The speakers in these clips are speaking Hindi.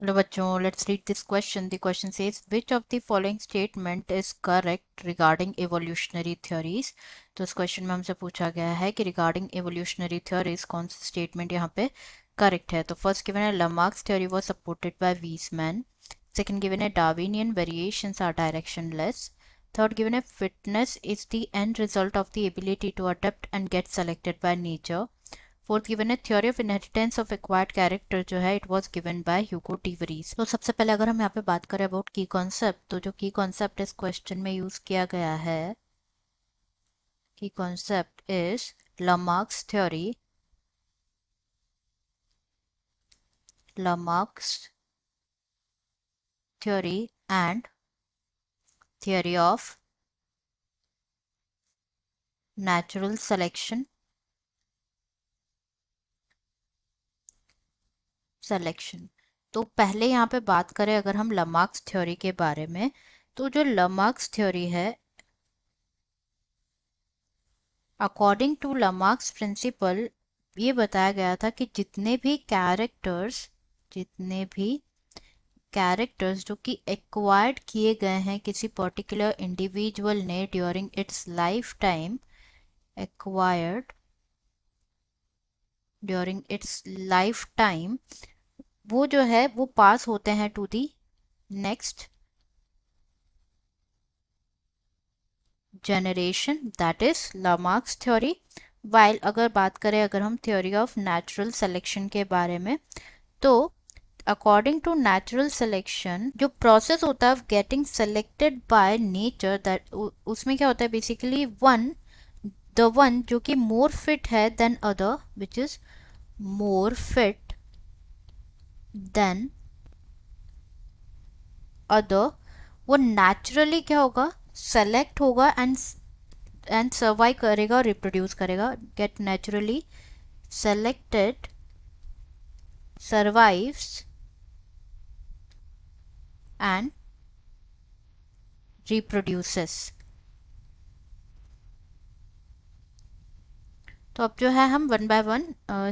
Hello बच्चों, let's read this question. The question says, which of the following statement is correct regarding evolutionary theories? तो इस क्वेश्चन में हमसे पूछा गया है कि regarding evolutionary theories कौन सा स्टेटमेंट यहाँ पे करेक्ट है. तो फर्स्ट गिवन है Lamarck's theory was supported by Weismann. Second given है Darwinian variations are directionless. Third given है fitness is the end result of the ability to adapt and get selected by nature. Fourth given है theory of inheritance of acquired character जो है it was given by Hugo de Vries. तो सबसे पहले अगर हम यहाँ पे बात करें अबाउट की कॉन्सेप्ट, तो जो की कॉन्सेप्ट इस क्वेश्चन में यूज किया गया है, की concept is Lamarck's theory. Lamarck's theory and theory of natural selection. तो पहले यहाँ पे बात करें अगर हम लामार्क्स थ्योरी के बारे में, तो जो लामार्क्स थ्योरी है, अकॉर्डिंग टू लामार्क्स प्रिंसिपल, ये बताया गया था कि जितने भी कैरेक्टर्स जो कि एक्वायर्ड किए गए हैं किसी पर्टिकुलर इंडिविजुअल ने during its lifetime, acquired during its lifetime, वो जो है वो पास होते हैं to the next generation, that is Lamarck's theory. While अगर बात करें अगर हम थ्योरी ऑफ नेचुरल सिलेक्शन के बारे में, तो अकॉर्डिंग टू नेचुरल सिलेक्शन जो प्रोसेस होता है of getting selected by nature, that उसमें क्या होता है बेसिकली द वन जो कि मोर फिट है than other, which is more fit than other, वो नेचुरली क्या होगा, सेलेक्ट होगा एंड सर्वाइव करेगा और रिप्रोड्यूस करेगा. Get naturally selected, survives and reproduces. तो अब जो है हम वन बाय वन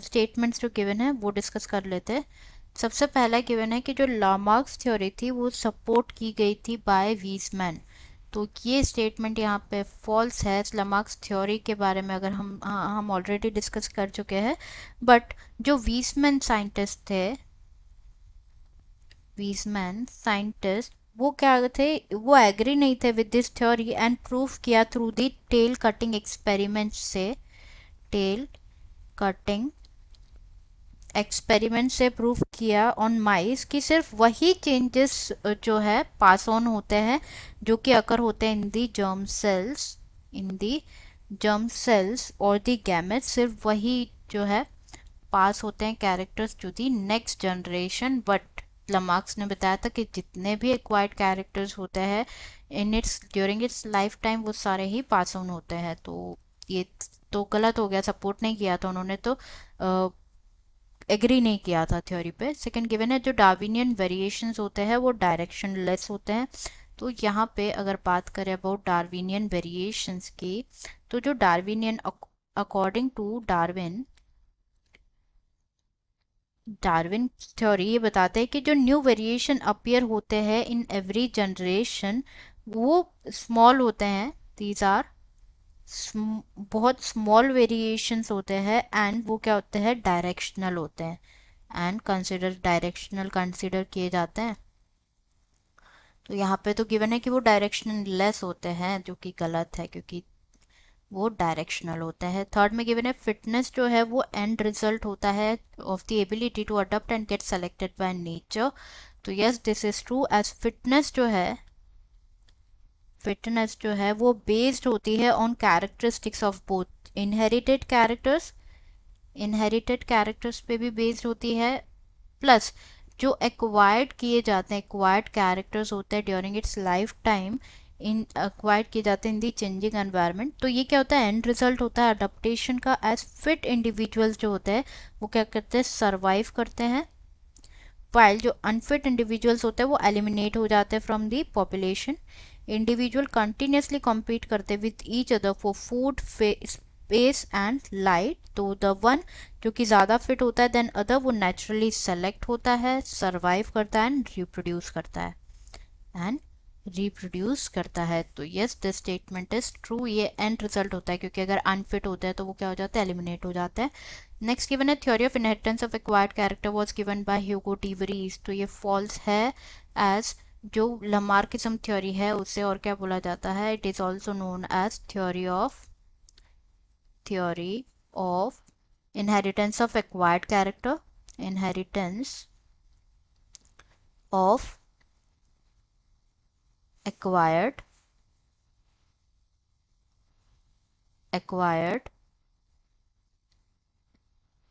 स्टेटमेंट्स जो गिवन है वो डिस्कस कर लेते हैं. सबसे पहला गिवन है कि जो लामार्क्स थ्योरी थी वो सपोर्ट की गई थी बाय वीजमैन. तो ये स्टेटमेंट यहाँ पे फॉल्स है. लामार्क्स थ्योरी के बारे में अगर हम ऑलरेडी डिस्कस कर चुके हैं, बट जो वीजमैन साइंटिस्ट वो क्या थे, वो एग्री नहीं थे with this theory and proof किया through the tail cutting experiment से. टेल कटिंग एक्सपेरिमेंट से प्रूफ किया ऑन माइस कि सिर्फ वही चेंजेस जो है पास ऑन होते हैं जो कि अकर होते हैं इन दी जर्म सेल्स और दी गैमेट, सिर्फ वही जो है पास होते हैं characters to the next generation. But Lamarck's ने बताया था कि जितने भी एक्वायर्ड कैरेक्टर्स होते हैं in its during its lifetime वो सारे ही पास ऑन होते हैं. तो ये तो गलत हो गया, सपोर्ट नहीं किया था उन्होंने, तो एग्री नहीं किया था थ्योरी पे. सेकंड गिवन है जो डार्विनियन वेरिएशंस होते हैं वो डायरेक्शन लेस होते हैं. तो यहाँ पे अगर बात करें अबाउट डार्विनियन वेरिएशंस की, तो जो Darwinian according to Darwin theory ये बताते हैं कि जो न्यू वेरिएशन अपीयर होते हैं इन एवरी जनरेशन वो स्मॉल होते हैं. दीज आर बहुत स्मॉल वेरिएशंस होते हैं एंड वो क्या होते हैं, डायरेक्शनल होते हैं एंड डायरेक्शनल कंसिडर किए जाते हैं. तो यहाँ पे तो गिवन है कि वो डायरेक्शनल लेस होते हैं, जो कि गलत है क्योंकि वो डायरेक्शनल होता है. थर्ड में गिवन है फिटनेस जो है वो एंड रिजल्ट होता है of the ability to adopt and get selected by nature. तो yes this is true as fitness जो है वो बेस्ड होती है on characteristics of both inherited characters पे भी बेस्ड होती है, प्लस जो एक्वायर्ड कैरेक्टर्स होते हैं during its life time in acquired किए जाते हैं इन दी चेंजिंग एनवायरनमेंट. तो ये क्या होता है, एंड रिजल्ट होता है अडप्टेशन का. एज फिट इंडिविजुअल्स जो होते हैं वो क्या करते हैं, सर्वाइव करते हैं, वाइल जो अनफिट इंडिविजुअल्स होते हैं वो एलिमिनेट हो जाते हैं from the population. Individual continuously compete करते हैं with each other for food, space and light, तो द वन जो कि ज़्यादा फिट होता है देन अदर वो नेचुरली सेलेक्ट होता है, सर्वाइव करता है एंड रिप्रोड्यूस करता है। तो yes this statement is true, ये एंड रिजल्ट होता है, क्योंकि अगर अनफिट होता है तो वो क्या हो जाता है, एलिमिनेट हो जाता है। नेक्स्ट गिवन है theory of inheritance of acquired character was given by Hugo de worries, तो ये फॉल्स है, एज जो लमार्किज्म थ्योरी है उसे और क्या बोला जाता है, it is also known as theory of inheritance of acquired character, inheritance of acquired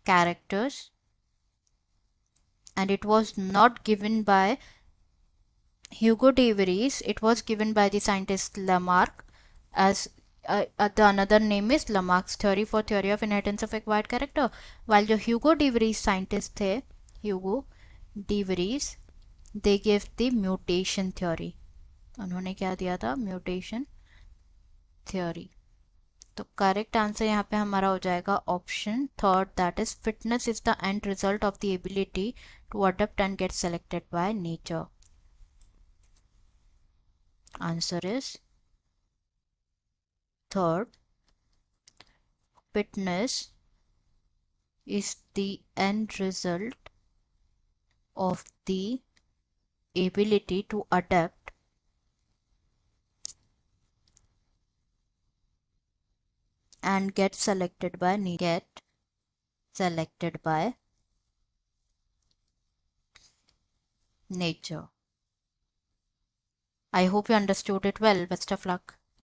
characters, and it was not given by Hugo de Vries, it was given by the scientist Lamarck, as the another name is Lamarck's theory for theory of inheritance of acquired character, while जो Hugo de Vries scientist थे, Hugo de Vries, they gave the mutation theory, उन्होंने क्या दिया था, म्यूटेशन थ्योरी। तो करेक्ट आंसर यहाँ पे हमारा हो जाएगा option third, that is fitness is the end result of the ability to adopt and get selected by nature. Answer is third, fitness is the end result of the ability to adapt and get selected by nature. I hope you understood it well. Best of luck.